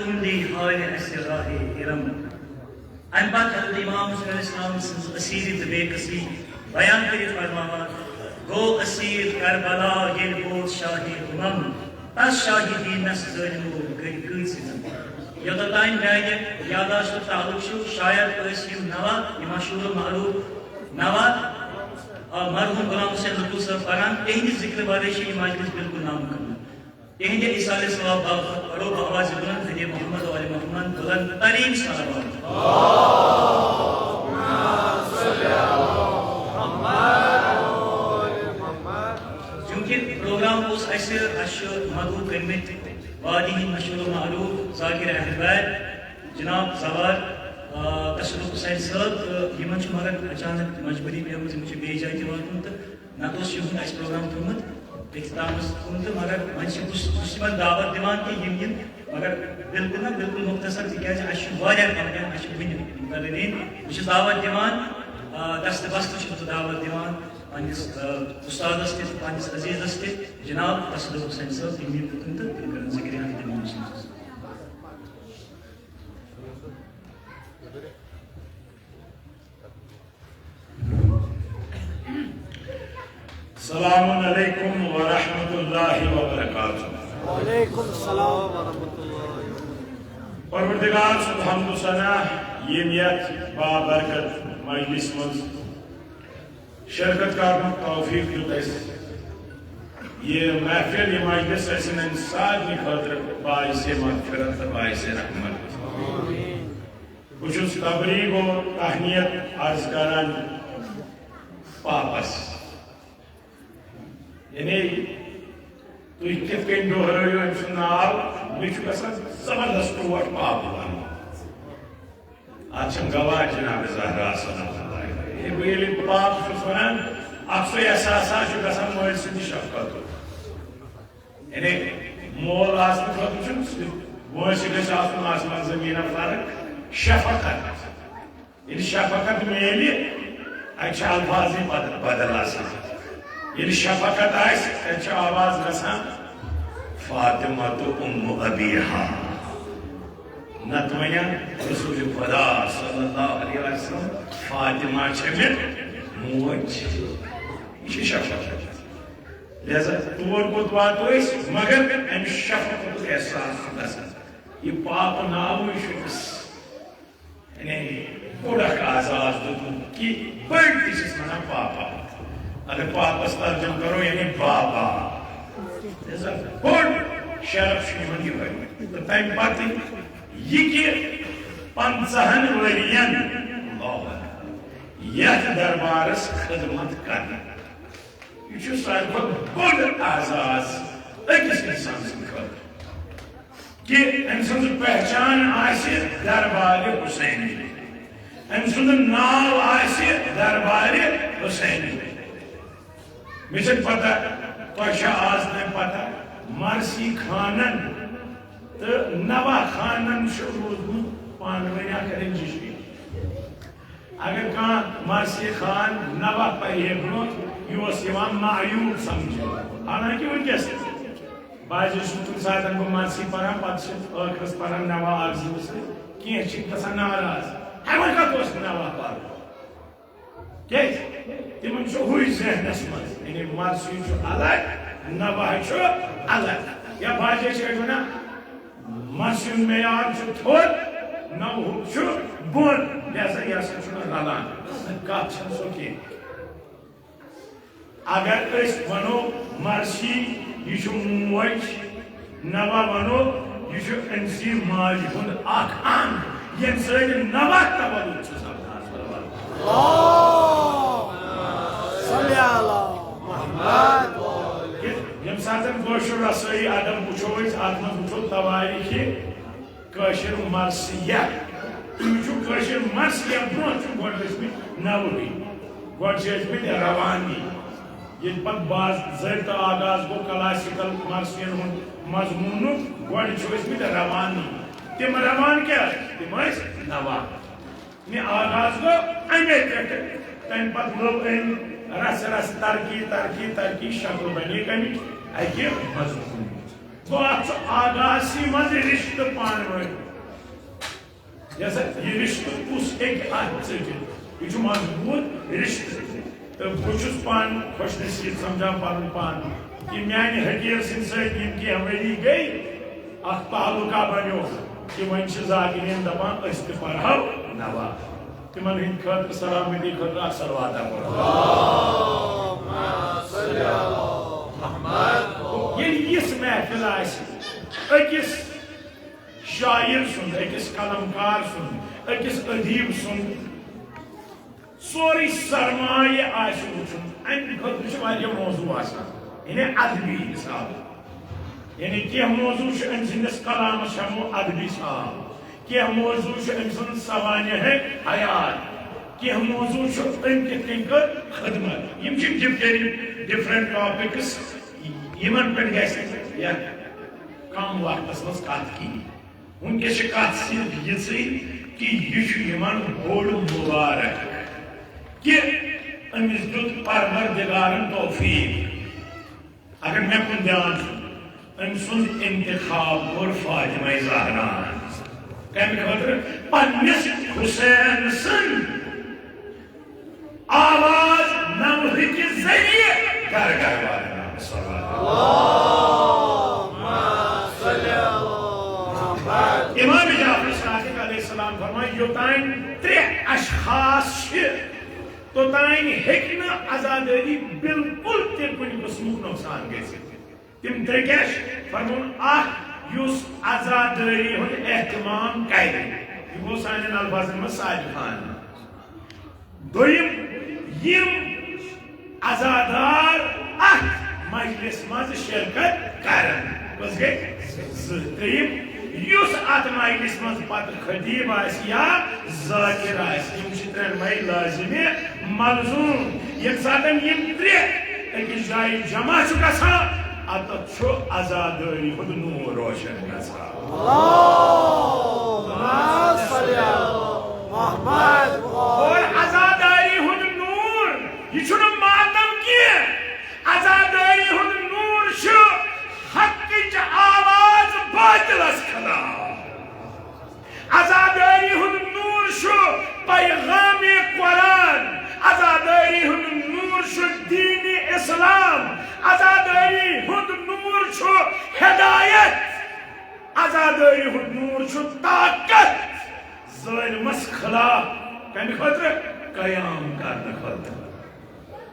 तुमदी हाल ऐसे राहे इरम अनबत इमाम इस्लाम असीर बेकसी बयान कर फरमावा गो असीर करबला ये गो शाही उमम तस शाहिदी नस जलिमो गई कइसिन यदताइन मैंने यादाश्त ताल्लुक छु शायद असीम नवा मशहूर मारूफ नवा मरहूम गुलाम हुसैन लुत्फु साहब फरमान एहद जिक्र वाले शे मजलिस बिल्कुल नाम करना एहद इसाले सवाब बाबत पढ़ो आवाज बुलंद हजे मोहम्मद व आले मोहम्मद बुलंद तरीन सलावत चूंकि प्रोग्राम उस ऐसे अशर मधु करमित वादी मशहूर मारूफ जाकिर अहलबैत जनाब सवार तशरुफ हुसैन साहब यमन मगर अचानक मजबूरी पे मुझे बे जाए वातन तो ना तो यह प्रोग्राम थोमुत इख्तितामस कुन तो मगर वह दावत दिवान कि यम मगर बिल्कुल ना बिल्कुल मुख्तसर तिकाज मुकर्रिरीन बस दावत दिवान दस्त बस्त दावत दिवान पन्निस उस्तादस ते पन्निस अजीजस ते जनाब तशरुफ हुसैन साहब यम तुम तो तिम कर जिक्र हक अस्सलामु अलैकुम व रहमतुल्लाहि व बरकातुहू। वालेकुम सलाम व रहमतुल्लाहि। परवरदिगार सुद हम्द सना यमियत बाबरकत मजलिस मज शिरकत करने तौफीक दित ये महफिल ये मजलिस इन सारे खतर बाइस मगफिरत बाइस रहमत। बहुत तबरीक और तहनीत अर्ज करान पापस यानी तुम कित कन दोहरायो अम नाव मे जबरदस्त टोट पाप वन अत गवाह जनाब ज़हरा ये पाप वन अक्सो एहसासा गसान मल सद शफकत यानी मोल वोस आसमान जमीन फर्क शफकत ये शफकत मेल अल्फाज बदल ये शफकत आवाज गसान फातिमा तो उम्मु अबीहा नत वना रसूल खुदा सल्लल्लाहु अलैहि वसल्लम फातिमा मे मोज यह शफकत लिहाजा तौर कुत वातो मगर अम शफकत एहसास यह पाप नाव यानी बुढ़ आजाद कि बड़ तना पापा अगर पापस तर्जम करो यानी बाबा बोड शरफ तो तम पे यह 50 वरियन यथ दरबारस खदमत कर यह सारे बोड आजाज अकिस इंसान सद कि अम सज पहचान आसे दरबार हुसैन अम सुंद नाव आसे दरबार हुसैन मे पता तुझ आज न पता मरसी खानन तो नवा खानन रोजमुत पानवनिया रंजिशी अगर कह मरसी खान नवा पे ब्रो यह मायूब समझ हालांकि वनकस बाज कुछ सात बह मरसी पान पखरस पान नवा कह गसान नाराज हमें कत नवा पार तिम हु जहनस मज यानी मरसी अलग नवा अलग या बाजे वन मरसी मेयार थोद नव बोन लिहाजा यह रलान कत सो कह अगर वनो मरसी यह मोज नवा वनो यह अमसी माज हुंद अंग ये सद नवा तवल्लुद यम सातन कशर रसोई अदम वो अत वो तवारीख मरसिया तुम मरसिया ब्रो नवी गोद रवानी ये बाज जर तो आगाज गो क्लासिकल मरसियन मजमून गोद रवानी तम रवान क्या तम नवा मे आगाज गो अमे पे तम पे रस रस तरक्की तरक्की तरक्की शक्ल बने कमी अकि मजमून तो आगासी मज रिश्ते पान ये रिश्ते कुछ एक यह मजबूत रिश्ते तो बहुत पान खुश नसीब समझा पन पान कि मानि हकीर सदी वरी गई तालुका बनो कि वन जाकिन दपान पढ़ो नवा तिमन हंद खतर सलामती खतर सलवाता यह महफिल अकिस शायर सुन अकिस कलमकार सुन अकिस अदीब सुन सोरी सरमाय वुचन अमि खतर मौजू यानी अदबी हिसाब यानी कह मौजू अम सस कलामस हमो अदबी साब कह मौजू अम सद सवानिह हयात कह मौजू अम कित कर खदमत डिफरेंट टॉपिक्स यमन पे गया कम वक्तस मज कत वनकस कत सिर्फ ये कि यह बोड़ मुबारक कि अमिस दुत परवरदिगारन तौफीक अगर मे कुन ध्यान अम सुंद इंतखाब कोर फातिमा ज़हरा कम खतर पन्निस हुसैन सन आवाज नमह के जरिए घर घर वाले इमाम जाफर सादिक अलैहिस्सलाम फरमाए योतान त्रे अशखास तोतान हेक आजादी बिल्कुल ते कुन किस्मुक नुकसान गजित तिम त्रे क्या फरमोन युस आजादी हुंद एहतमाम कर यह गो सान अल्फाजन मज सादिफान दोयम यम आजादार मजलिस मज शिरकत करन बस गई युस अत मजलिस मज पत खतीब या जाकिर त्रेन मई लाजिमे मलजूम ये सातन यम त्रे अकिस जाय जमा गसान अत आजादी हुंद नूर रोशन और आजादी हुंद नूर यह मातम कह आजादी हुंद नूर हक आवाज बातिलस खिलाफ आजादी हुंद नूर पैगाम कुरान आजादी हुंद नूर दीन इस्लाम आजादी हुंद नूर हिदायत आजादी हुंद नूर ताकत ज़ालिमस खिलाफ कम खतर कयाम करने खतर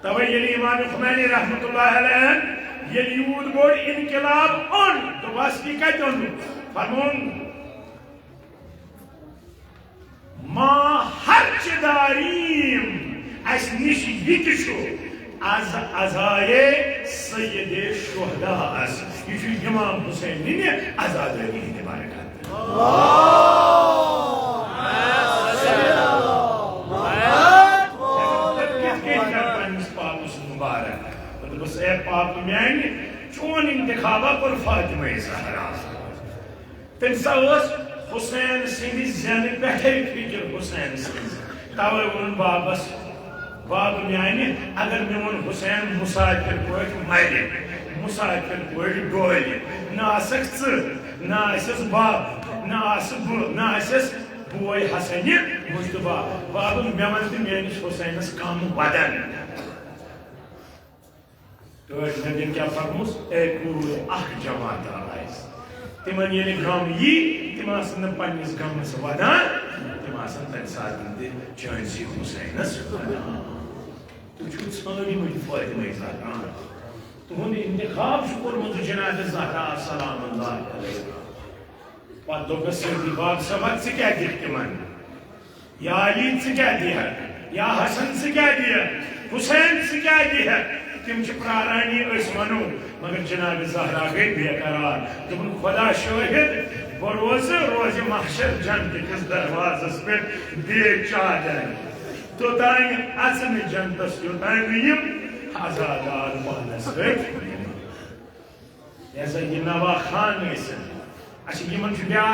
तवे ये इमाम खुमैनी रहमतुल्लाह अलैह ये यूद बोड़ इनकलाब उन तो बस की कत उन फरमोन मा हर्चदारीम अस निश यितु आज अजाए सय्यदे शुहदा अस यह इमाम हुसैन ने आजादी के बारे में पाक मान चोन इंतखाबा कोर फातिमा ज़हरा तम सा हुसैन सिंद जन पे फिक्र हुसैन तवे वो बाबस बाब मान अगर मे वो हुसैन मुसाफिर पे मर मुसाफिर पे डोल ना बाब ना बह बोय हसन मुश्तबा बाब मे वन मेस हुसैनस कम वदन तो दिन क्या फरमोस जमात तिमन ये गम यी तिम पन्निस गमस वदान तिम तम सात चांसी हुसैनस तुम सारी फातिमा ज़हरा तुहद इंतखाब कोर्मुत जनाब ज़हरा सलाम पे दोपस बाब सबक से क्या दिख तिमन या अली से क्या दिया या हसन से क्या दिया हुसैन से क्या दिया तिम प्रारानी वनो मगर जनाब ज़हरा गई बेकरार दोपन खुदा शाहिद बह रोज महशर जन्नत किस दरवाजस पे बे चादर तोतान अचन जन्नतस योतान यम आजादार पानस ऐसा ये नवा खान अच्छा यमन ब्या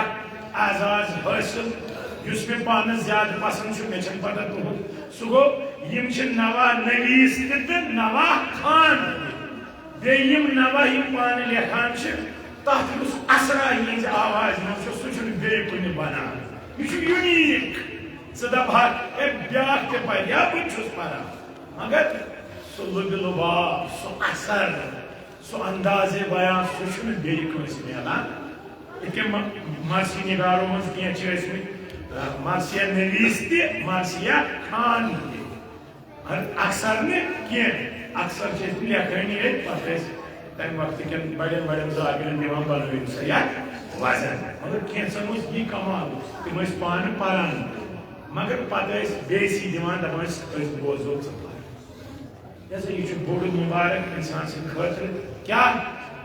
आजाद हासिल युस मे पानस ज्यादा पसंद मे पता तुहद सह गो यम नवा नवीस नवा खान बेयम नवा यम पान लेखान तथ असरा हज आवाज मज सह बे कुन बनान यह यूनिक दप ब्या पे बस पान मगर सह लब लुबाब सह असर सह अंदाज बयान सह बेस मिलान ये मरसी निगारों मज कह मरसिया नवीस तर्सिया खान अक्सर अक्सर लेखनी पे तम वक्त बड़े बड़े जाबिर दिवान बनविन सयाह वजन मगर कैंसन यह कमाल तम पान पान मगर पे बेसी दिवान दपान बोजो यह बोड़ मुबारक इंसान सद खतर क्या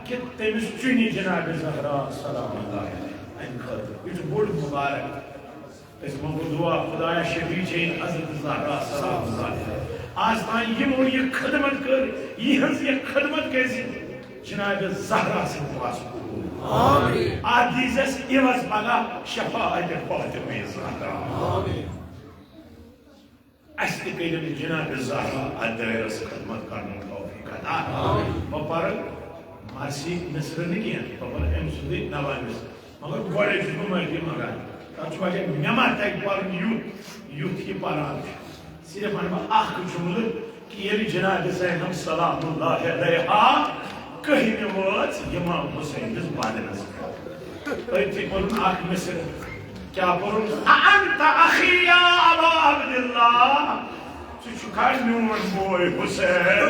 कि तमिस चुनि जनाब ज़हरा सलाम अम खतर यह बोड़ मुबारक मंगो दुआ खुदाया शफी छे हज़रत ज़हरा सलाम आज तान यमो यह खदमत कर यह खदमत कैसे जनाब ज़हरा से पास आदीज़स इवज पगा शफाअत फातिमा ज़हरा अस्ति कइल जनाब ज़हरा अदायरस खदमत करने तौफीक अता पर मरसी मिस्र नहीं पर अम सुद नवानिस मगर गोड़े जुमती मगर तब मेमा तक पर युथ यह पान सिर्फ वन जुमल कि ये जनाब ज़ैनब सलामुल्लाह अलैहा कहीं वाच इमाम हुसैन बदनस अथी पुन मिस्र क्या पुन अंत अखी या अबा अब्दुल्लाह सह मोन बोय हुसैन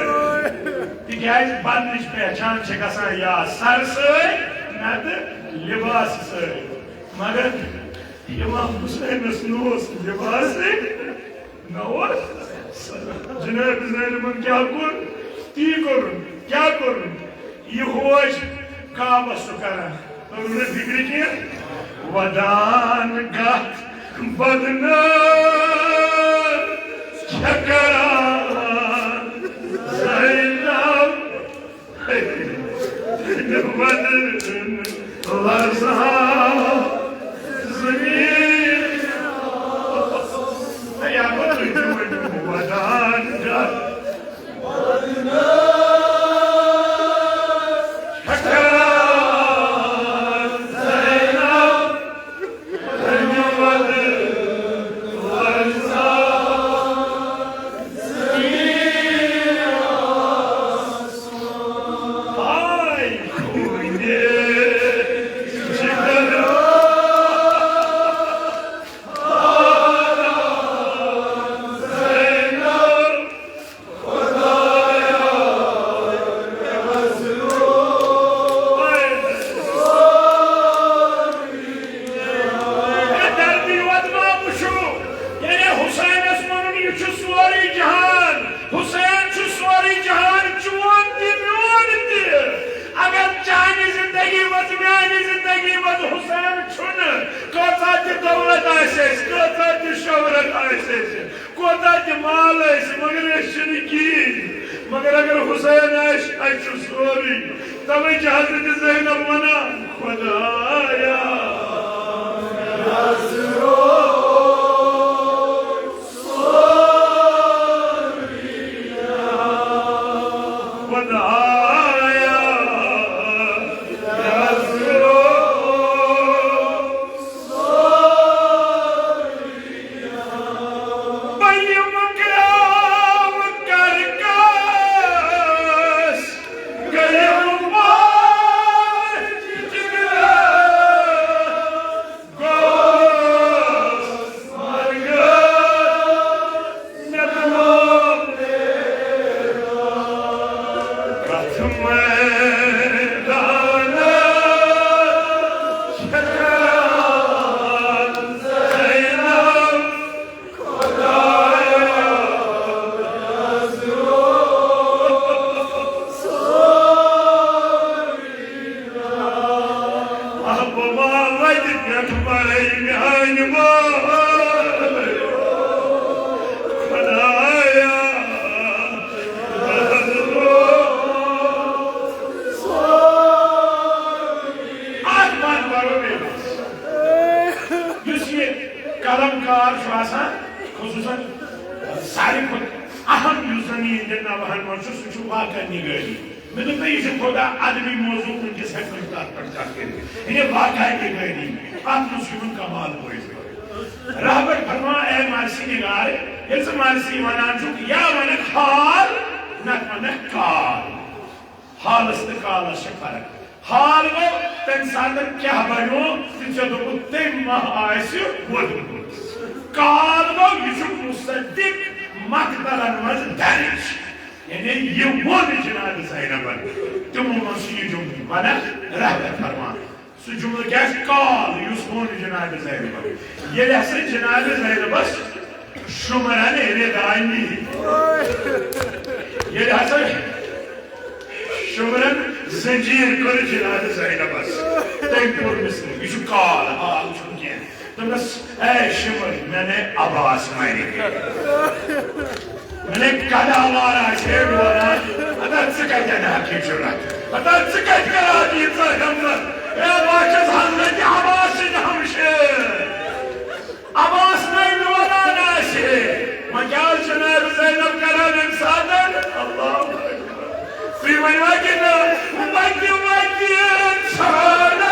तिज बदनच पहचान गसान या सर सत लिबास मगर इमाम हुसैनस लिबास जनाब ज़ैनबन क्या कोर ती कोर क्या कोर यह होश काबा कर फिक्र कह वदान गत बदना मगर अगर हुसैन सोरी तवे हजरत ज़ैनब वना खुदाया कलमकार सारे अहम जमीन नवाहन मह वाक़ निगरी मैं तो ये खुदा अदबी मौजू उनके सेक्टर पर जाके इन्हें वाक़ई के गए नहीं आप मुस्लिम कमाल हुए रहबर फरमा ए मारसी निगार ये सब मारसी वनान चुक या मन हाल न मन काल हाल इस्तेकाल शफरक हाल वो तंसान क्या बनो तिजो उत्ते महाआयु वध काल वो युजुक मुसद्दिक मकतलन मज दरिश यानी ये वो जनाब ज़ैनबन तुम मसीह जुम्मन वना रहबर फरमा सु जुम्मन क्या काल युस वो जनाब ज़ैनबन ये ऐसे जनाब ज़ैनबस शुमरन रेदानी ये ऐसे शुमरन ज़ंजीर कर जनाब ज़ैनबस तेंपुर मिस्र युस काल हाल चुके तुम बस ऐ शुमर मैंने आवाज़ मारी मैंने कदा वाला शेर वाला अदर सिकत जाना की जुर्रत अदर सिकत करा दी हमत या बाचस हमत आवाज हमशे आवाज नहीं वाला नाशे मजाल जनाब ज़ैनब करा इंसान अल्लाह في وجهنا وجه انسانا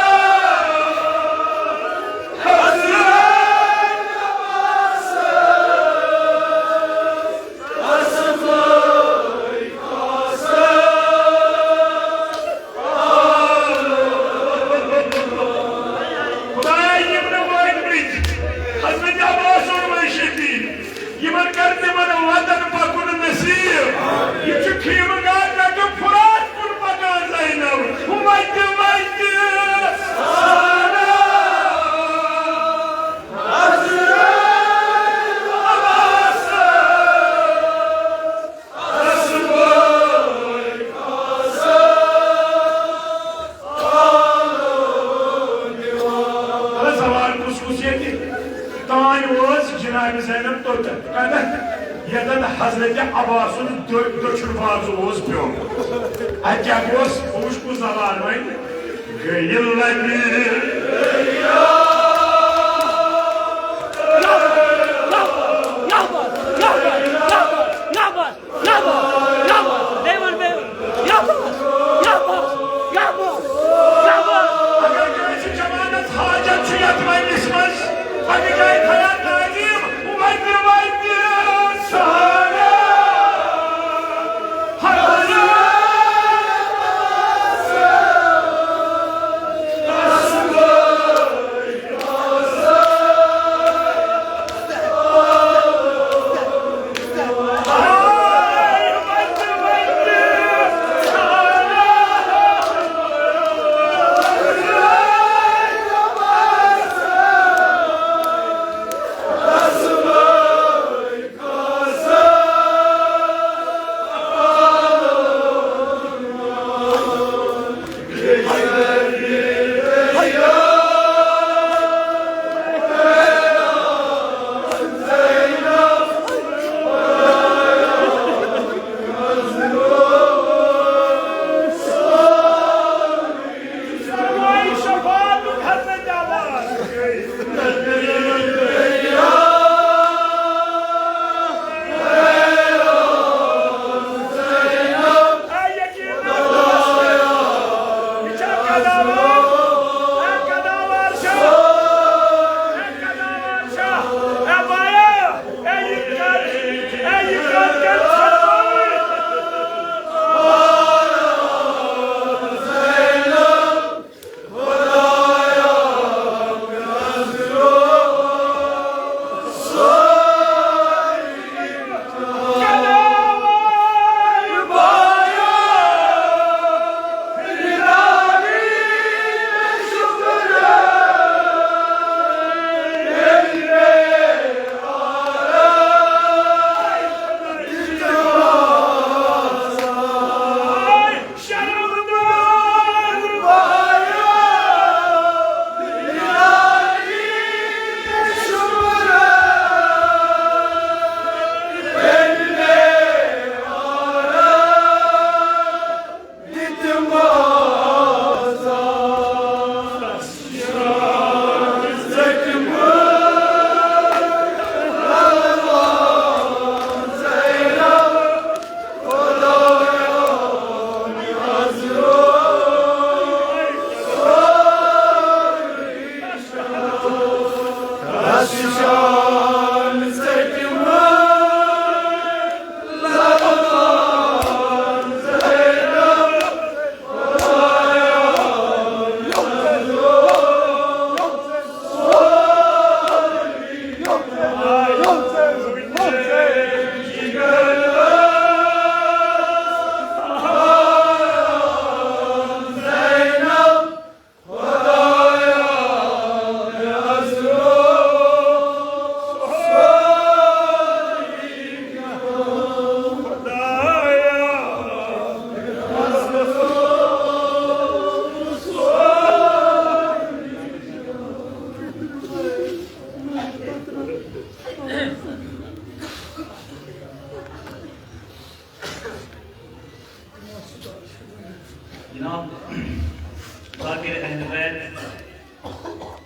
हजरत अब्बास दक्षिण बाजू पे क्या पुष्पु जबान वन जनाब बाकी अहलवैत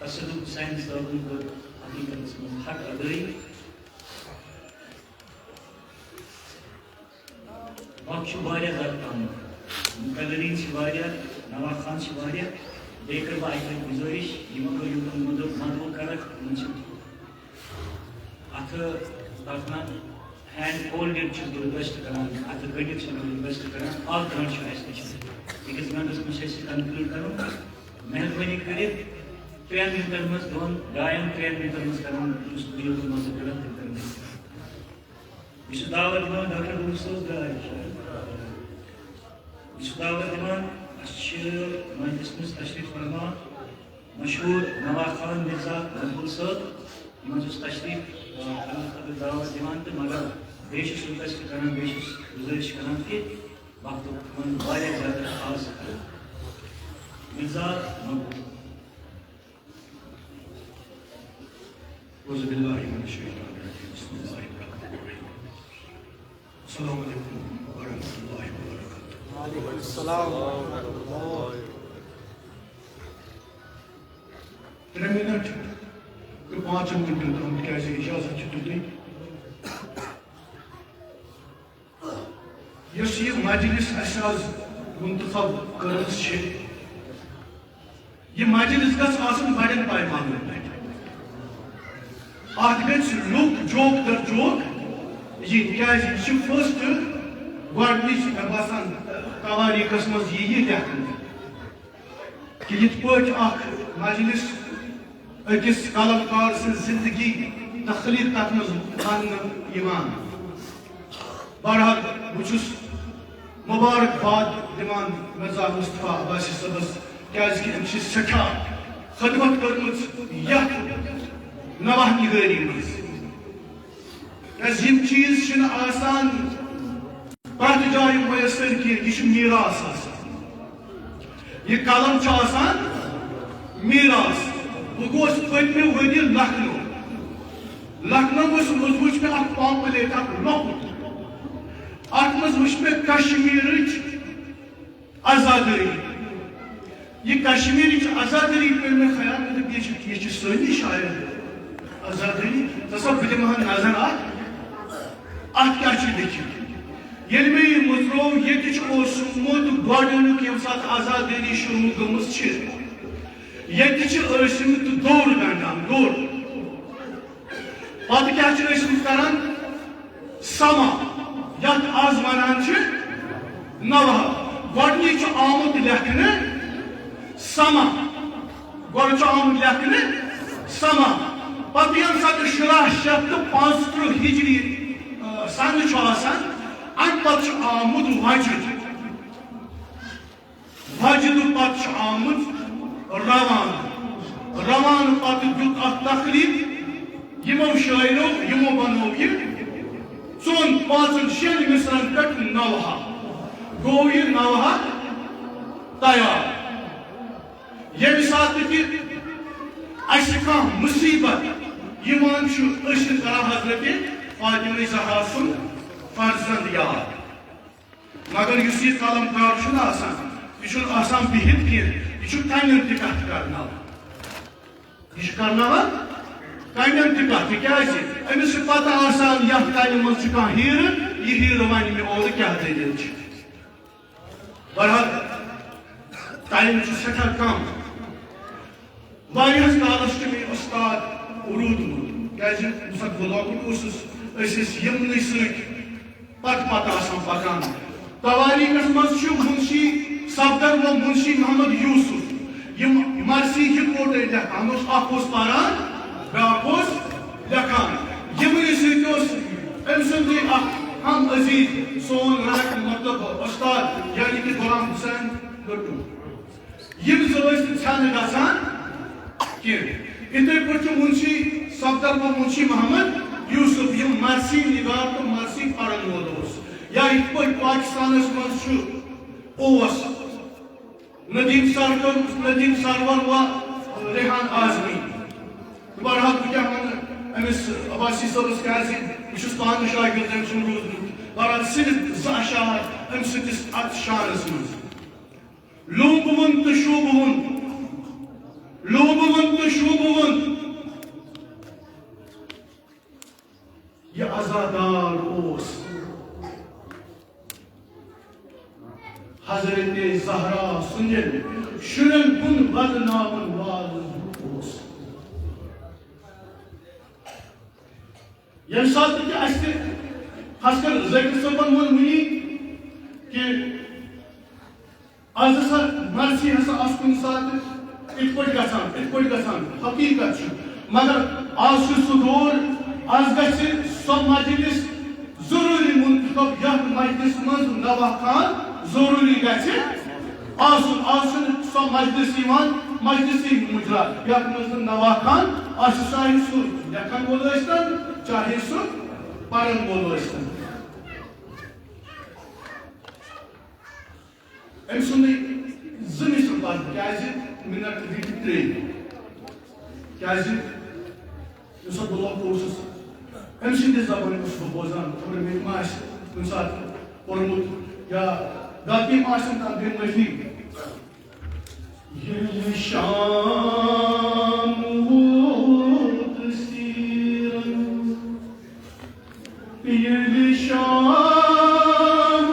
असदुक साइंस लोगों को हकीकत में हक अदई बख्श वारिया दरकान मुकदरीन शिवारिया नवा खान शिवारिया देकर बाइक गुजारिश यमको युगम मदो करक मुझे अथ तकना हैंड होल्डेड छु रिक्वेस्ट करना अथ गडिक छु रिक्वेस्ट करना ऑल ग्राउंड छु एस्टेशन because घंटस में से कंक्लूड करूं मेहरबानी करिए 3 मिनट में दोन गायन 3 मिनट में करूं उस वीडियो को मत गलत करने इस दावत में डॉक्टर मुस्तफा गाय इस दावत में अशर मजलिस में तशरीफ फरमा मशहूर नवाब खान मिर्जा मकबूल साहब इमज तशरीफ अल्लाह दावत दिवान तो मगर बेशुस रिक्वेस्ट करना बेशुस गुजारिश करना कि वक्त मन वाले ज़्यादा खास मिर्जा मकबूल औज़ुबिल्लाहि मिनश्शैतानिर्रजीम बिस्मिल्लाहिर्रहमानिर्रहीम अस्सलामु अलैकुम व रहमतुल्लाहि व बरकातुहू वालेकुम अस्सलाम व रहमतुल्लाह 3 मिनट के 5 मिनट हम कैसे इजाजत छुट्टी यस ये मजलिस असाज मुंतखब करस छे ये मजलिस गस आसन बड़न पैमाने पे आत गस लुक जोक दर जोक ये क्या है फर्स्ट गॉडनिश बासान तवारीखस मज ये लेखन कि यत पट अख मजलिस अकिस कलमकार से जिंदगी तखलीक तक मज खान बहरहाल बुचुस मुबारकबाद दिवान मिर्जा मुस्तफा अब्बासी सबस क्याजि अमि सठा खदमत कर्मच यथ नवाह निगरी मज यम चीज छन आसान प्रत जाय मयसर कि यह मीरास यह कलम छ आसान मीरास बह गोस पत्मे वरि लखनऊ वुच मे अख पॉम्पलेट अख लॉकुट अत मज वुच मे कश्मीरच आजादी यह कश्मीरच आजादी पे मे ख्याल ये सनी शायद आजादी तसा बह दिमहा नजर अत क्या लिखित ये मे यह मुत्रो ये ओसमुत गॉडनिक यम सात आजादी शुरू गमज ये दौड़ गंडान दौड़ पत क्या करान समा यथ आज वनान नवा गॉडनी आमुत लेखने समा गोड आमुत लेखने समा पत यम सात 1750 हिजरी सन अम पत आमुत वजद पत आमुत रवान पत दुत अख तकलीफ यमो शायरों यमो बनो ये 4-5 मिसरन पे नवहा गो यह नवहा तैयार ये सात कि मुसीबत यमान हजरत फातिमा ज़हरा सुन फर्जंद याद मगर इस कलमकार यह बिहित कह कन कत करना यह करना कन तक अमिस पता यथ कन मज हीर यह हीर वन मे और क्या दलील बहरहाल टाइम सठा कम वारियस कालस मे उस्ताद रूदमुत क्या मुसक ब्लॉक यमन सत पकान तवारीखस मज मुंशी सफदर व मुंशी मोहम्मद यूसुफ यम मरसी कोट लेखान पारान ब्राकोस लेखान यमन सद हम अजीज सोन राक मतलब उस्ताद यानी कि गुलाम हुसैन लट्टू यम छान गसान कि इतने पे मुंशी सफदर व मुंशी मोहम्मद यूसुफ यम मरसी निगार तो मरसी पढ़न वोल या इत पे पाकिस्तान मज नदीम सरवर व रेहान आजमी बहरहाल क्या अमिस अब्बासी सबस क्या पान शागिर्द रूदमुत बहरहाल सिर्फ अशार अम सत शारस मज लोबवन तो शोभवन यह अजादार हजरत ज़हरा सुनिल शुरन कुन बदनामन वाल यम साथ कि खासकर ज़कीर सबन वन वनी कि आज हसा मर्सी हसा आस कुन साथ इत गसान हकीकत मगर आज सह दौर आज गि सो मजलिस जरूरी मुंतखब यह मजलिस मज नवा खान जरूरी गि आज सो मजलिस मुजरा यह मज नवा खान चाहे सह लेखन वोल चाहे सह पढ़न वोल अम सुंद मिसल पद क्या मिनट दी त्रे क्या ब्लॉक अम सद जबान बह बोजान अगर मे मा कुछ सात पोर्मुत या गलती मा दिन माफी ये शाम वोत सीरन ये शाम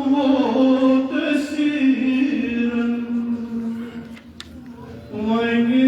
वोत सीरन वही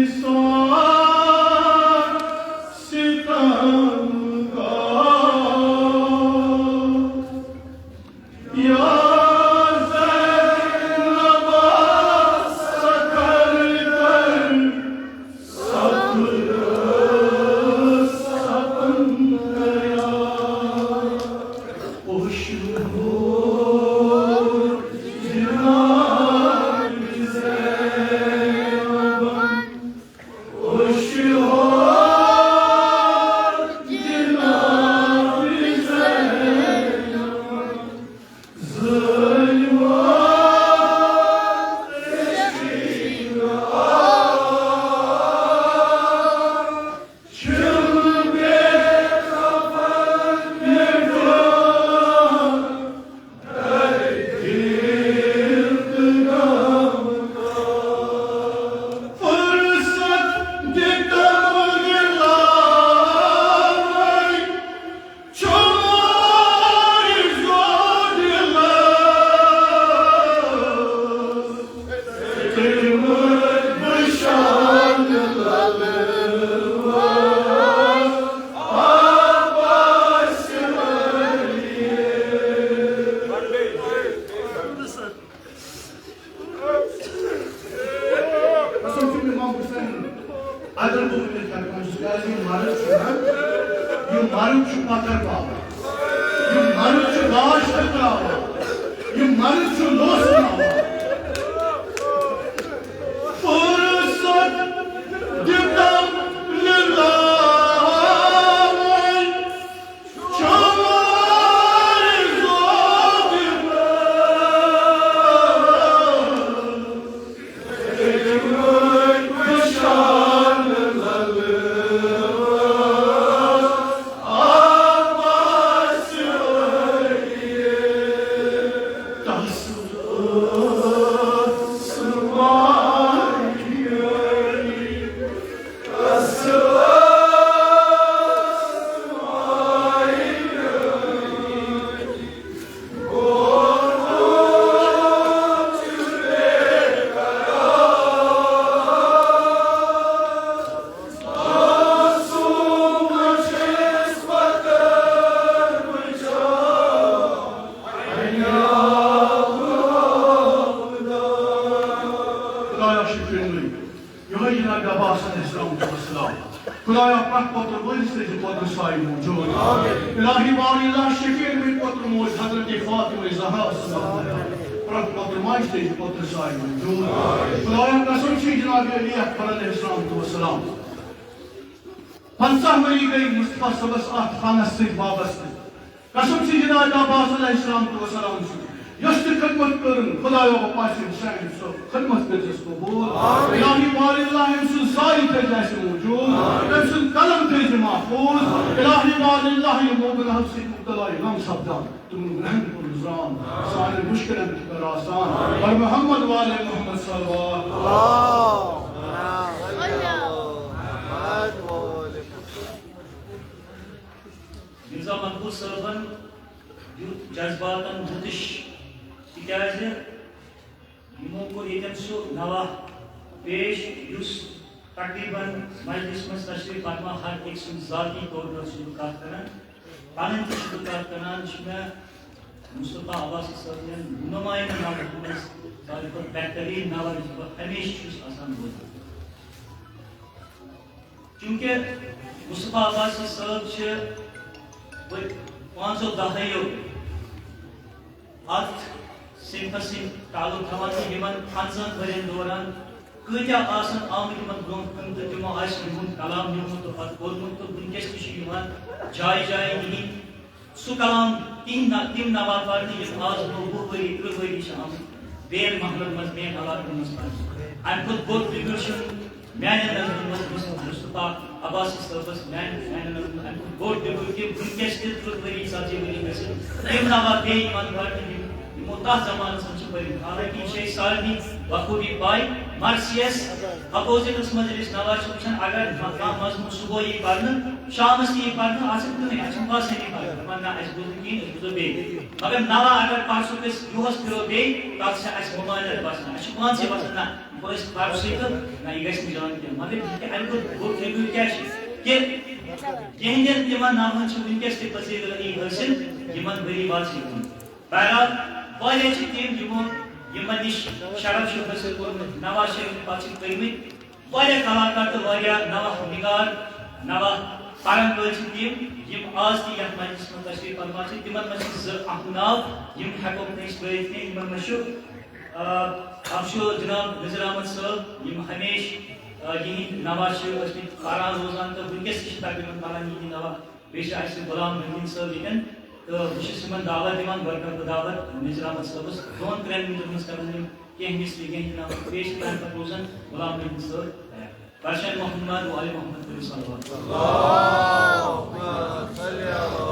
Oh खुदाया पथ पत्र वही से जो पत्र साई मौजूद इलाही वाली अल्लाह शफीर में पत्र मौजूद हजरत फातिमा ज़हरा पथ पत्र माई से जो पत्र साई मौजूद खुदाया कसम से जनाब अली अकबर अलैहिस्सलाम 50 मरी गई मुस्तफा सबस आठ खाना से वाबस्ते कसम से जनाब अब्बास अलैहिस्सलाम से यस्त खदमत करन खुदाया पास हुसैन सो खदमत कर जिसको बोल इलाही वाली अल्लाह हमसे सारी कर जैसे मौजूद हमसे कलम कर महफूज इलाही वाली अल्लाह ये मोमिन हमसे मुब्तला गम सब्दा तुम रहम को निजाम सारे मुश्किलें कर आसान और मोहम्मद वाले मोहम्मद सल्लल्लाहु मिर्जा मकबूल साहबन जज्बातन जुतिश तिकाज़े यमो को येतन सु नवा पेश युस तकरीबन मजलिस में तशरीफ फरमा हर एक सुन जाती तौर पर शुरू करना पानी की शुरू करना जिसमें मुस्तफा अब्बास साहब ने नुमाइंदा नाम हुकूमत सारे पर बेहतरीन नाम जिसको हमेशा आसान बोला क्योंकि मुस्तफा अब्बास साहब से वो 510 अथ सिंपसिंग तालुक थवान यमन 50 वरियन दौरान कत्या आसन आमद यमन ब्रोह कन तो तमो आसन कलाम निमुत तो पत बोलमुत तो बुनकेस किश यमन जाय जाय नहीं सु कलाम तीन नवा पार्टी यम आज वो वरी वरी शाम बेन महमद मज बेन अलाद मज आई खुद बोथ रिवर्शन मैंने नजर मुस्तफा अब्बास सर्विस मैंने बोर्ड देखो कि बुनकेस के वरी साजी वरी कैसे तीन नवा बे ईमान पार्टी मुताह जमान संचु पर हालांकि शेख सालनी बखूबी पाई मार्सियस अपोजिट मजलिस नवाज सुबह अगर मकाम मजमू सुबह ये पढ़ना शाम से ये पढ़ना आसन तो नहीं अच्छा पास नहीं पढ़ना वरना ऐसे बुजुर्ग तो बे मगर नवा अगर पासों के युवस फिरो बे ताकि ऐसे मोबाइल बसना ऐसे कौन से बसना बस पास से तो नहीं गैस में जान के मगर कि अलग बहुत रिव्यू क्या है कि यहीं जमान नाम है उनके से पसीद लगी हर्षिल जमान बड़ी बात है बहरहाल वाले टीम यमन शरफ हासिल नवा शरीफ पाचिक कर्मी वाले कलाकार तो वारिया नवा निगार नवा पारन टीम यम आज ती यह मजलिस में तशरीफ फरमा छ तिमन में ज अहनाव यम हको पेश करित ने यमन में जनाब नज़ीर अहमद साहब यम हमेश यही नवा शरीफ पारान रोजान तो बुनकेस तकरीबन पारान यही नवा पेश आइस गुलाम रंगीन साहब यन तो विशेषमन दावत दिवान बरकत दावत नज़ीर अहमद साहब दोन ट्रेन में जमस करने के हिस्से के नाम पेश प्लान प्रपोजल गुलाम रंगीन साहब बादशाह मोहम्मद वाले मोहम्मद सल्लल्लाहु अलैहि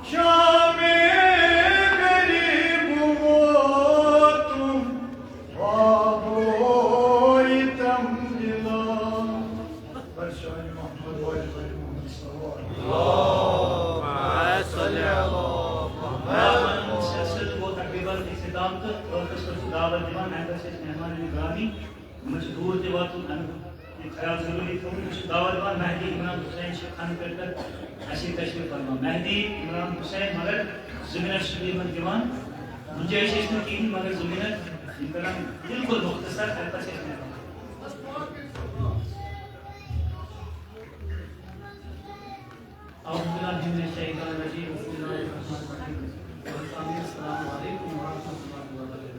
Shame garib wo tum इस्लाम तो ٲخرس پٮ۪ٹھ چھُ دعوت دِوان اَمہِ دۄہ چھِ أسۍ مہمان گرامی یِمن چھُ دوٗر تہِ واتُن اَمیُک خیال ضروٗری تھاوُن یہِ چھُ دعوت دِوان مہدی عمران حُسین چھِ خانہٕ پٮ۪ٹھ اَسہِ تشریٖف فرمان مہدی عمران حُسین مگر 2 مِنٹ چھُ یِمن دِوان گُنجٲیِش ٲسۍ نہٕ کِہیٖنۍ مگر 2 مِنٹ یِم کران بِلکُل مُختصر اَمہِ پتہٕ چھِ أسۍ مہمان أعوذ بالله من الشيطان الرجيم بسم الله الرحمن الرحيم السلام عليكم ورحمة الله وبركاته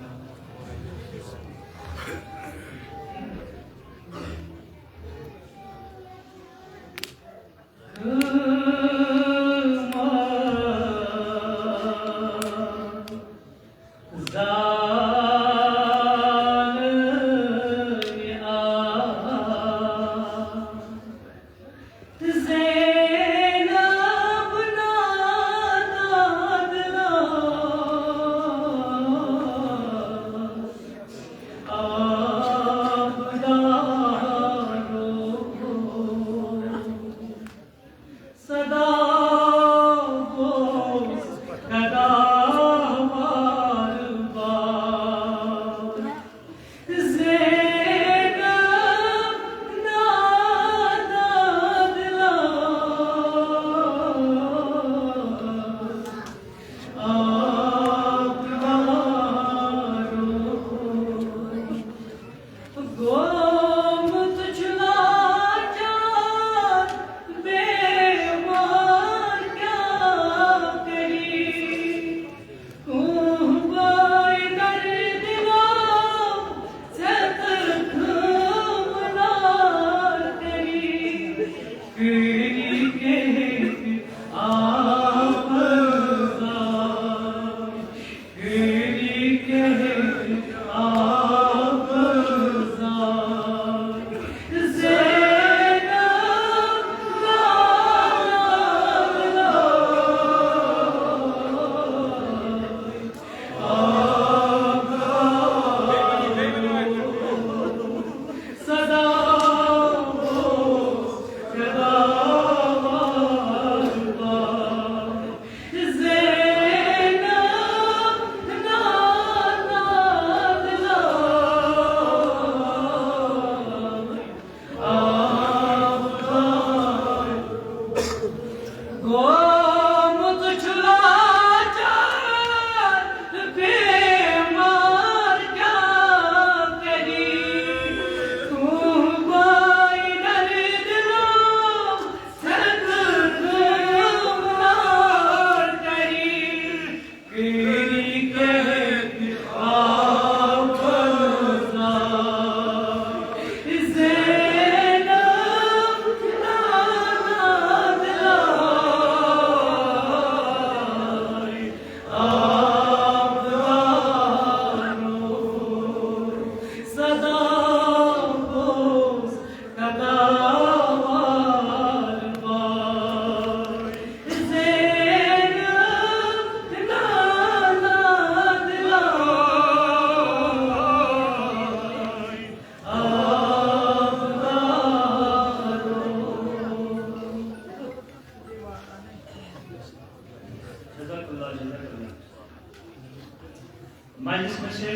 مجلس में से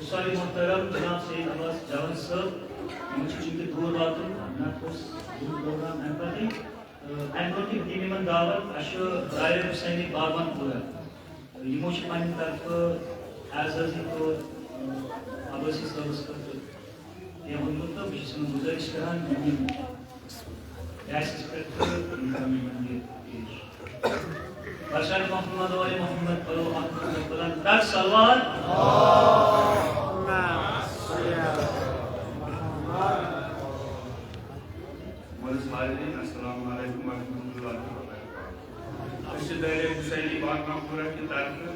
उस्ताद मोहतरम जनाब सैयद अब्बास जावेद साहब मुझे चूंकि दूर बातों ना तो प्रोग्राम एम्पटी दी में दावत अशो दायर हुसैनी बागवान पूरा ये मुझे पानी तरफ आज़ादी को अब्बासी सर्विस करते ये हम लोग तो जिसमें गुजारिश करान ऐसे करते इनकमी मंदिर Başar Muhammed ve Muhammed Palo Ahmet Kulan tak salawat Assalamu alaikum warahmatullahi wabarakatuh. Aşırı Daire Hüseyin'i Bakmakura ki tarafı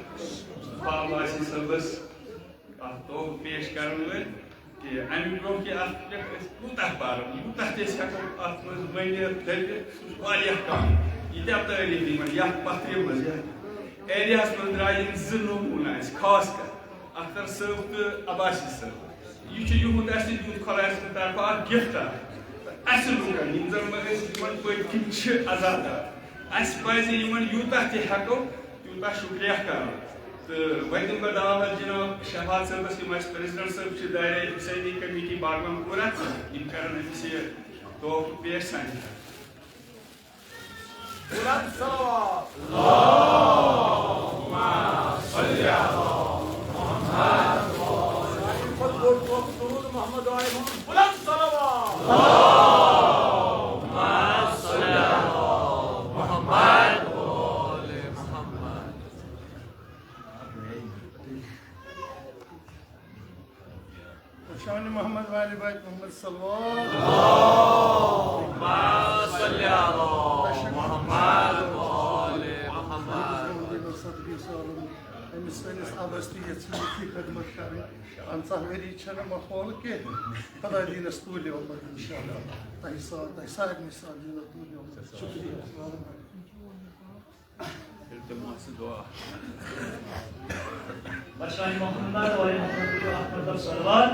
Mustafa Sabas Ahto peş karnı ki Amibro ki Ahto Mutah Baram Mutah Teşakı Ahto'nuz Mayne Derdi Variyah Kam İdap da öyle değil mi? Yak bahtırımız ya. Elias Mandray'ın zırnı unayız, kaska. Aktar sığıftı abaşısı. Yüce yuhud asıl yuhud kolayasını tarafı gifta. Asıl lukan, imzarma yuman koy kimçi azada. As payzi yuman yutah te hako, yutah şükriyah karo. तो वहीं बदावल जनाब शहबाज साहब की मस president साहब की दायरे Husaini committee बागम पूरा इन कारण से तो पेश सानी बुलंद सलावत मोहम्मद बुलंद शान मोहम्मद वाले भाई मोहम्मद सल्लल्लाहु سٲنِس اَبَس تہِ یَژھِ یِتھی خدمت کَرٕنۍ 15 ؤری چھَنہٕ ماحول کینٛہہ خۄدا دیٖنَس توٗلہِ عمر اِنشاءاللہ تۄہہِ سارنٕے ساتھ دیٖنَس توٗلہِ عمر شُکریہ Başkan Muhammed ve Muhammed sallallahu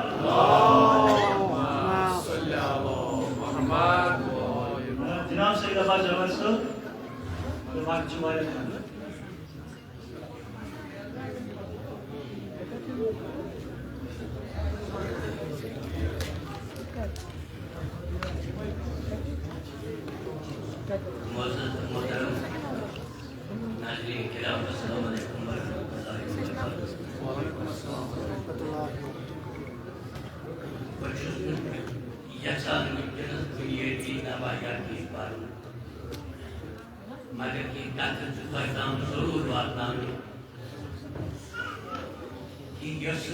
Cenab-ı Seyyid Abbas Cevher Sahib ve Vakti Mübarek Hanım. Muazzez muhterem नाज़रीन किराम अस्सलाम वालेकुम व रहमतुल्लाहि व बरकातहू। यकसान जन्नत दुनियावी नवायाती बारू मगर की ताकत पैगाम जरूर वातान कि यस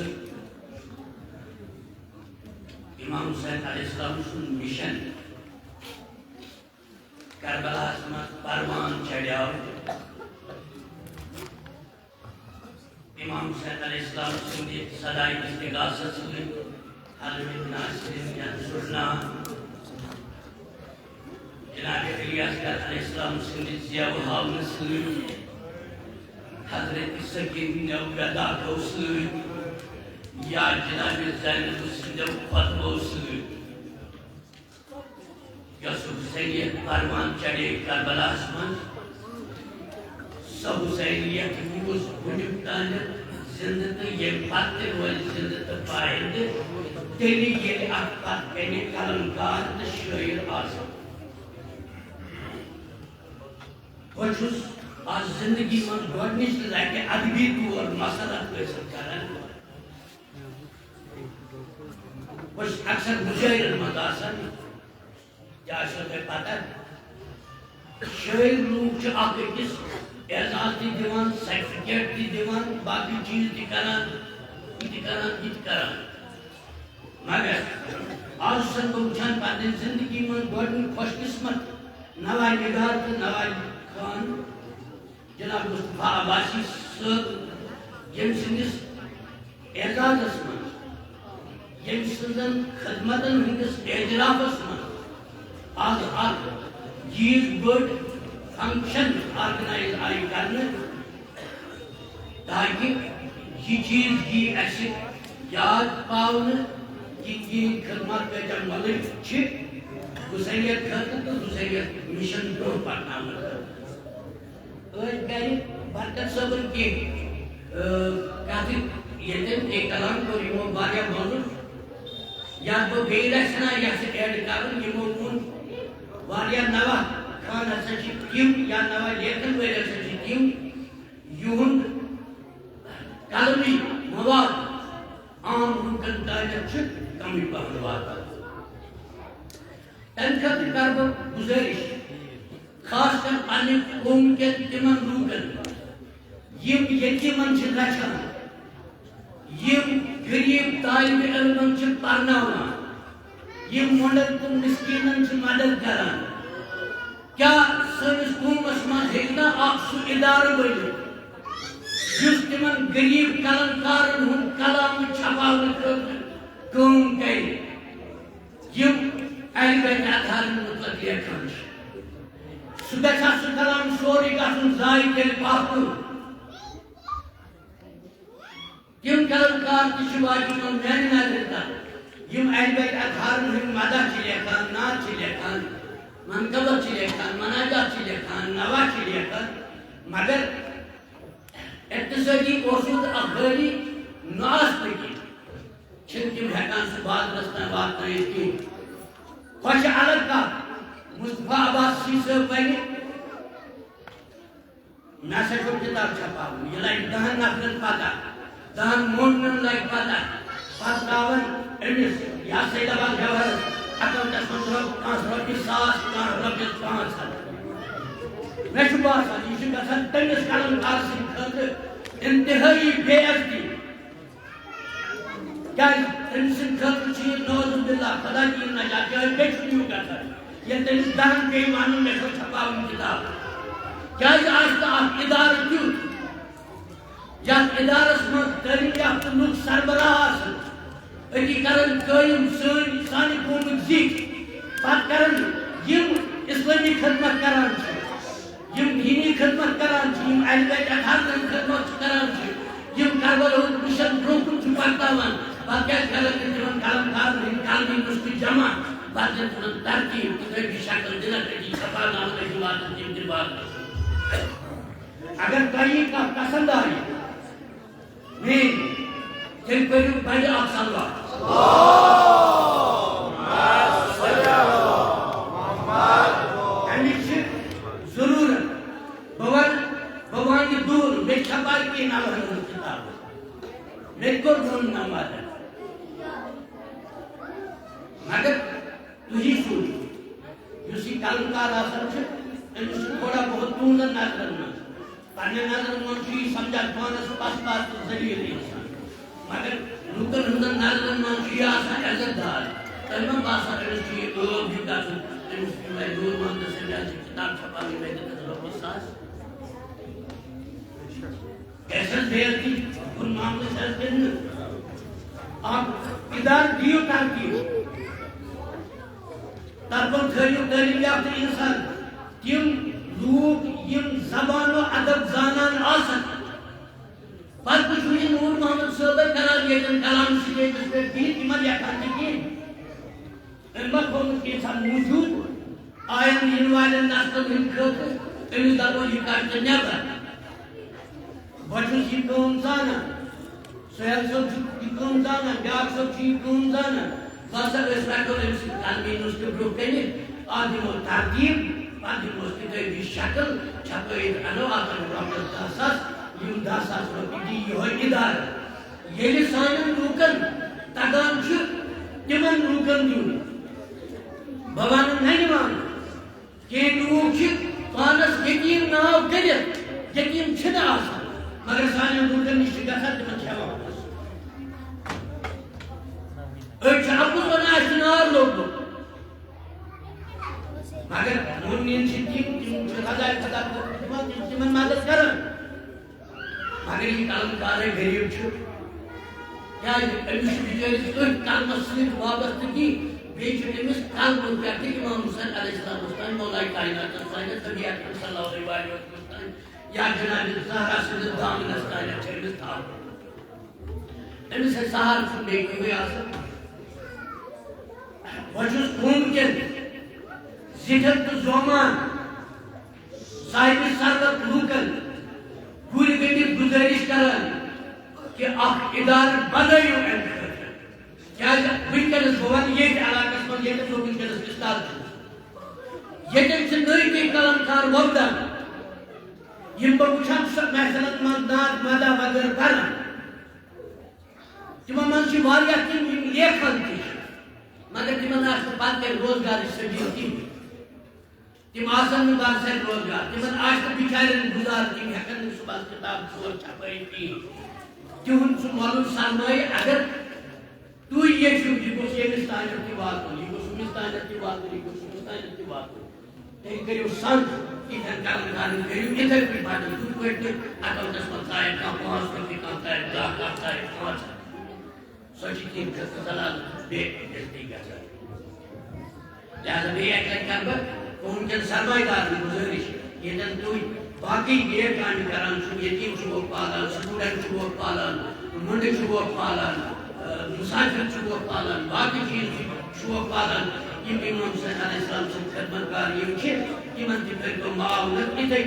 इमाम हुसैन अलैहिस्सलाम सुन मिशन करबला में परवान चढ़ाव इमाम हुसैन अलैहिस्सलाम सुनी सदाई इस्तिगासत सुनी हलमिन नासिरिन यंसुरना जनाब इलियास अलैहिस्सलाम सुनी ज़ियाउल सुनी हज़रत सकीन नवगदा को सुनी या जनाब ज़ैनुल हुसैन फतवा सुनी यसु हुसैनियत परवान चढ़े करबला में सब हुसैनियत यूस बुजुर्गान जिंदत ये फातिर व जिंदत पायद तेली ये अक्का कने कलमकार त शायर आसम वजुस आज जिंदगी में गॉडनिश लाके अदबी और मसला फैसल करन बस अक्सर मुजाहिर मदासन क्या सोचे पता शायर लोग जो आके किस एजाज दी दीवान सर्टिफिकेट दी दीवान बाकी चीज दी करान मगर आज सन को जान पाते जिंदगी में गॉडन खुशकिस्मत नवाई निगार तो नवाई खान जनाब मुस्तफा अब्बासी सर यम सिंदिस एजाज असमान यम सिंदन खदमतन हिंदिस एजराफ असमान आज चीज बड़ फंक्शन ऑर्गेनाइज आई करने ताकि ये चीज की ऐसे याद पावन कि ये खदमत का जब मलिक छे हुसैनियत खत्म तो हुसैनियत मिशन दो पढ़ना मतलब और कहीं बरकत सबर के काफी ये एक कलाम को रिमो बारिया मौजूद या तो बेरसना या से ऐड कारण ये मौजूद वारिया नवा खान सची टीम या नवा लेखन वेरे सची टीम यून कलमी मवाद आम रुकन ताजत कमी पहलवाद तनखत करब गुजारिश खास कर अन्य कौम के तिमन रुकन यम यतीमन छ रचन यम गरीब तालिब इल्मन छ पढ़नावा यम मोडल तो मिस्कीनन छ मदद करान क्या सर्विस कौमस मज हेना सु इदार बन जिस तिमन गरीब कलमकारन हुन कलाम छपावन कौम कर यम अहल बैत अतहार मुतलक लेखन सु गछा सु कलाम सोरी गछन जाय तेल पापु यम कलमकार ति शिवाजी मन मेहनत करता यम अहल बैत अतहार हुन मदा छ लेखन ना छ लेखन मनकबत लेखन मनाजा लेखन नवा लेखन मगर इक्तिसादी ओसूद अखबारी नास तकी छिन हेकान से बात रस्ता बात नहीं की खुश अलग का मुस्तफा अब्बास सी बने मैं से किताब छपा ये लाइक दहन नफरत पता दहन मोहन लाइक पता पात्रावन एमिस या से दबा जवाहर अकल तस्मरो कांसरो सास का रबियत पांच मैं शुभास ये गसन तनिस कलम कारसिन खत इंतहाई बेइज्जती क्या इंसान खत छी नौजुबिल्लाह खुदा की नजात है बेचती होगा सर ये तनिस दहन के मानू में को छपावन किताब क्या आज तक इदारा क्यों या इदारस में तरीम याफ्त लुक सरबराह अति करन कायम सानी कौमुक जीत पात करन यम इस्लामी खदमत करान यम दीनी खदमत करान यम अहले बैत अठारह खदमत करान यम करबला मिशन ब्रोकन छु पातावन पात क्या करन तिमन कलमकार कालमी मुस्की जमा बात तिमन तरकीब कोई भी शक्ल दिला की सफा नाम के जुबात जिन बात अगर कहीं का पसंद आए नहीं फिर कोई बड़े अफसर जरूर भगवान की दूर में छपा के नाम किताब मेरे को ढूंढ नाम आता मगर तुझी सोच उसी कलमकार आसन से थोड़ा बहुत पूर्ण ना करना पाने नजर मंत्री समझा पानस पास जरिए इंसान मगर लुकन हुंदन नजर मंत्री आसा इज्जतदार तमाम भाषा के लोग जुदा से मैं दूर मंद से किताब छपा के मैं तो सास ऐसा बेइज्जती उन मामले से दिन आप इधर दियो ताकि तरबन थयो दलील याफ्त इंसान यम लोग यम जबानो अदब जानन आसन पर कुछ नूर मोहम्मद साहब करार ये कलाम से पे भी इमन या करते की इमत को के साथ मौजूद आयन इनवाले नास्तन हिम खत इन दाबो ये करते नेबर बचू जी कौन जाना सोयल सब जी कौन जाना ब्याक सब जी कौन जाना वासा रेस्पेक्ट और इस कानून उसके ग्रुप के आदि वो ताकीब आदि मुस्लिम के भी शक्ल छपे अनो आकर डॉक्टर दासास यूं दासास रोटी यो इदार ये ले साइन रुकन तगान छु तिमन रुकन दु भगवान नहीं मान के लोग छु पानस यकीन नाव करे यकीन छना आसा मगर साइन रुकन निश्चित गसा तिमन छवा अच्छा आपको बना सुनार लोग मगर मुनिन सिद्दीक राजा खदा तिमन मदद करन मगर ये कलमकार गरीब छु क्या अमिश बिचारी कोई कलम से वाबस्तगी बेच अमिश कलम करते इमाम हुसैन अलैहिस्सलाम मुस्तान मौला कायनात साइद तबियत सल्लल्लाहु अलैहि वसल्लम या जनाब ज़हरा से दाम नस्तान चेल था अमिश सहार सुने हुए आस वजुस मुमकिन जिधर जोमान साहिब सरबत लूकन पूरी गति गुजारिश करन कि आप इदार बनायो क्या विकल्प भवन ये इलाका में ये तो विकल्प विस्तार ये से नई के कलमकार वक्ता ये बहुशा सब महसनत मंदार मादा वगैरह करना तिम मनसी वारिया तिम ये खंती मगर तिम नाश बात के रोजगार से जीती तिम आसन में बात से रोजगार तिम आज तक बिचारे गुजार तिम हकन सुबह किताब छोड़ छपाई की तिम सु मालूम सामने अगर तू ये चुप को से मिस्तान की बात हो ये को मिस्तान की बात हो ये को मिस्तान की बात हो ते करियो संत की काम करियो इधर की बात तू को एक अकल दस बताए का पांच को काम है लाख का है पांच सच्ची की सलाह दे देती का लिहाजा ये एक कर उनके सरमाएदार गुजारिश ये जन तो बाकी ये काम करान सु यतीम सु पालन स्टूडेंट सु पालन मुंडे सु पालन मुसाफिर सु पालन बाकी चीज सु पालन ये इमाम हुसैन अलैहिस्सलाम से खिदमतकार ये के मन की तो मावनत इतई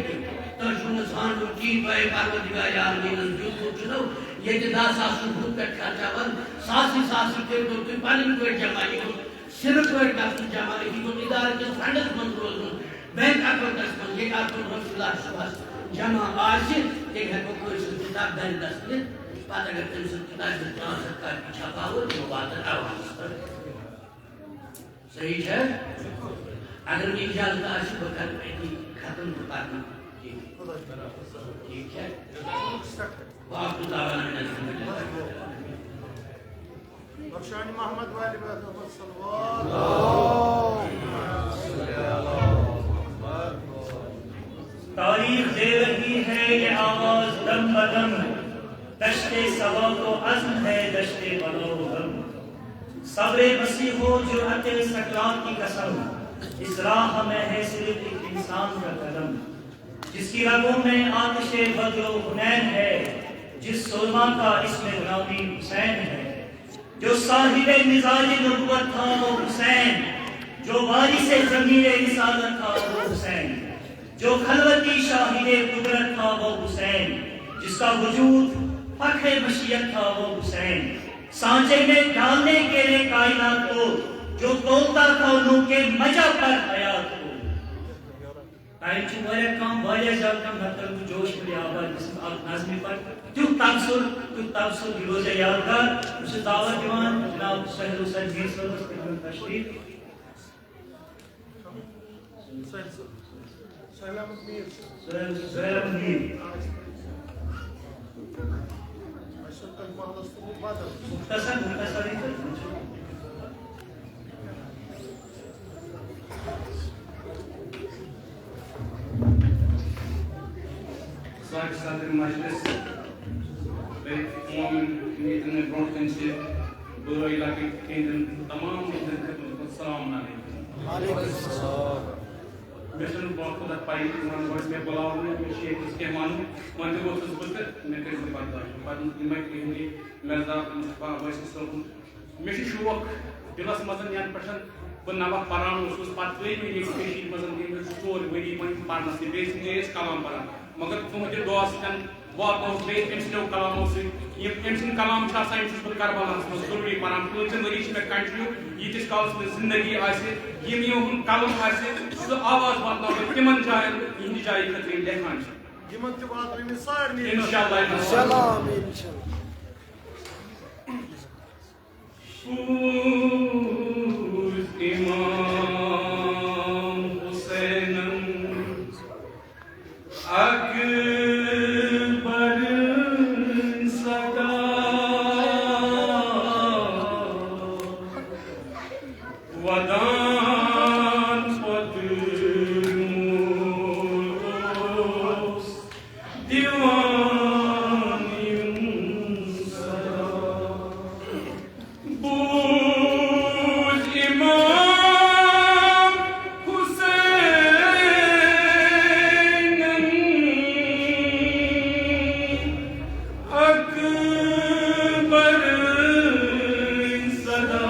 तर्जुन सांडू की पे पार्वतीगार आमीन जुतु चलो ये दासा सुबह पे खर्चावन सासी के तो पानी को जमाई सिर्फ पर का जमाई की तो इदारे के फंड कंट्रोल बैंक अकाउंट में ये अकाउंट हॉस्पिटल सुभाष जमा आज एक है कोई किताब दर 10 दिन बाद अगर तुम किताब जहाँ सरकार की छापा हो तो बात आवाज सही है अगर ये इजाजत आशी बकर की खत्म करना ठीक है वाक़ तावाना बख्शानी मोहम्मद वाली सल्लल्लाहु तारीख दे रही है ये आवाज दम बदम दश्ते सवा को अज़्म है दश्ते बलो गम सब्रे मसीह हो जुर्अते सकरात की कसम इस राह में है सिर्फ एक इंसान का कदम जिसकी रगों में आतिशे बद्र हुनैन है जिस सुरमा का इसमें नामी हुसैन है जो साहिबे मिजाज नबुवत था वो हुसैन जो वारिसे ज़मीरे रिसालत था वो हुसैन जो खलवती शाहिदे कुदरत था वो हुसैन जिसका वजूद फख्रे मशीयत था वो हुसैन सांचे में डालने के लिए कायनात को जो तोलता था उनके मजा पर हयात को ताइचु वाले काम वाले जब कम मतलब जोश में आवाज जिसमें आप नाज़मी पर तू तबसुर रोज़े यादगार उसे दावत दीवान जनाब सहल हुसैन मीर सरवस्त की तशरीफ सलाम मीर मुख्तसर ही सदर मजलिस मीटिंग ब्रोकन से बुरो इलाके के तमाम खिदमत को सलाम अलैकुम मिशन बहुत पाई मन में बुलाओ में शेख इसके मानू मन को सुबह मैं कर बर्दाश्त पर मैं कहूंगी मिर्जा मुस्तफा वैसे सब मैं शौक दिलस मजन यान पठन बन नवा परान उस पात वे में एक पेशी मजन के स्टोर वरी मन पढ़ना से बेस ने इस कलाम पढ़ा मगर तुम जो दोस्त कन वाक ऑफ बे इंस्टेंट कलाम से ये इंस्टेंट कलाम था साइंस पर करबाला में जरूरी परान कुछ वरी में कंटिन्यू ये जिस काल में जिंदगी आसे ये मियो कलम आसे तो आवाज बात ना तिमन जाए इन जाए खतरे देखान यमन के बात में सार नहीं इंशाल्लाह इमाम हुसैन अकबर सदा वदान पदरूस दीवानियों सदा बूझ इमाम हुसैन अकबर सदा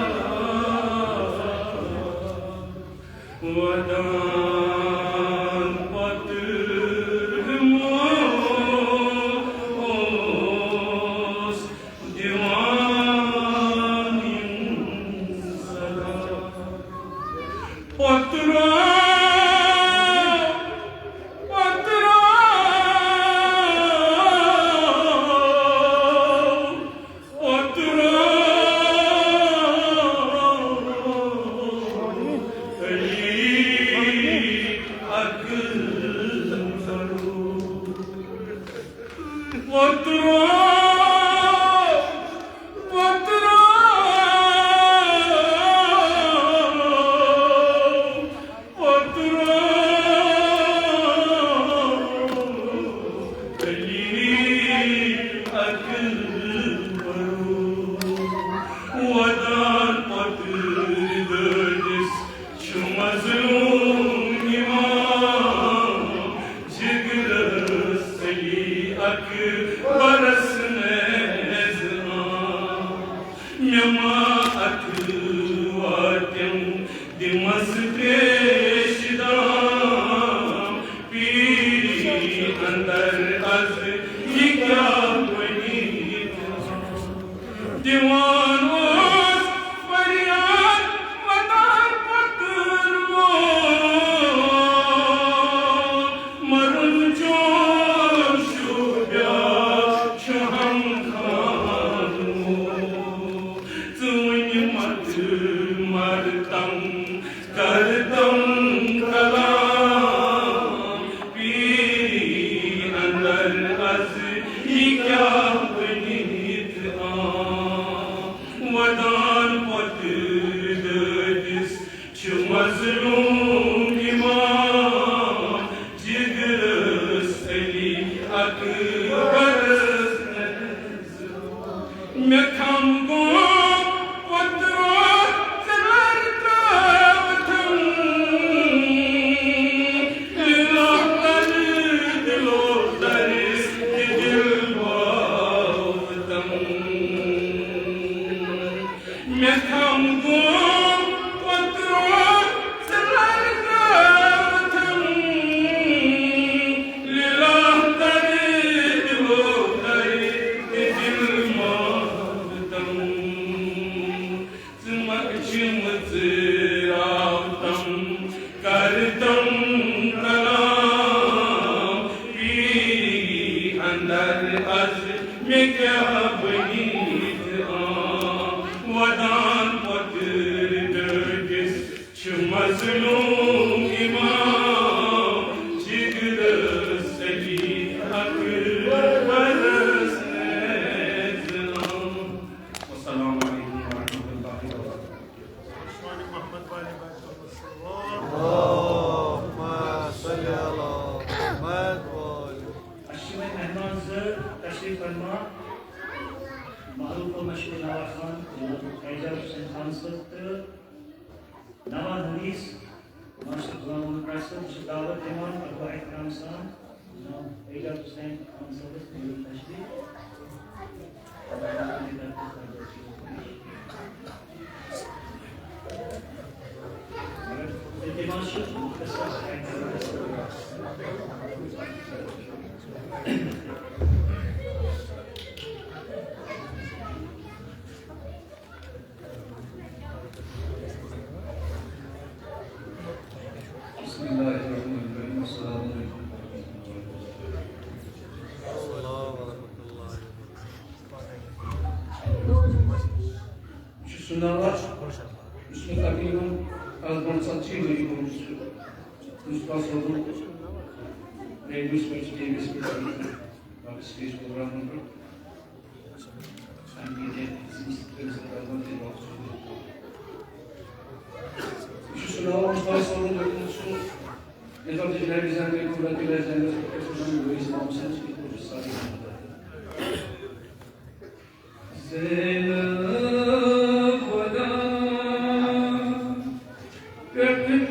वदान पदरूस दीवानियों सदा पत्रा Divanos Marian Matar Paturmo Marun Joshua Shahankanu Tuin Matu Martam Kardam Kalam Piri Andar Az Ikya Vadan patırdis şu mazlum imam Cigırız eli akıbarız Mekam gom patron zerarta vatan Lilahları dilozları didilbavdan Mekam gom patron zerarta vatan Lilahları dilozları didilbavdan Zımakçımızı altam kardam kalam Bir andar az mekabınit Vadan patırdırgız şu mazlum imam Cigırız eli akıbarız nezam Vesselamu aleykum ve rahmetullahi ve barakatuhu عثمان محمد والي اللهم صل على محمد وآل Aşçı mehmanımızı teşrif farma. Maruf ve meşhur Nava Khan, Ejaz Hüseyin Khan Sıttı, Nava Hadis, Maşır Zaman Prasad, Davet İmam, Abu Ekram San, Ejaz Hüseyin Khan Sıttı, teşrif. Maşır, kısas Bismillahirrahmanirrahim. Esselamu aleykum. Şu sınavlar üstüne takılan azman satçıyla ilgili Mustafa Soğuk Radio Speech Davis Bak stage programında sen bir de bizim istiklerimize kalman diye bakıyorsun. Şu sınavlar Mustafa Soğuk'un konusu Yatırımcılar bizden ve kuvvetliler cennet profesyonel ve İslam'sınız bir kursu sahibi. Zeynep Vada Gökün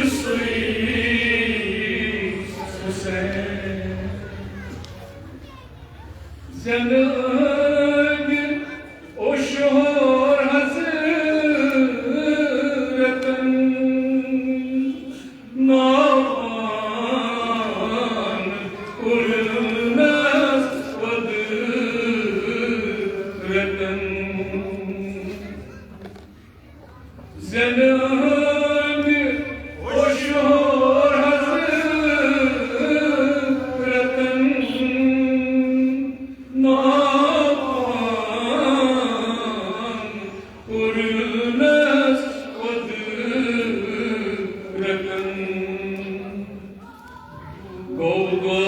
Sweet. Tu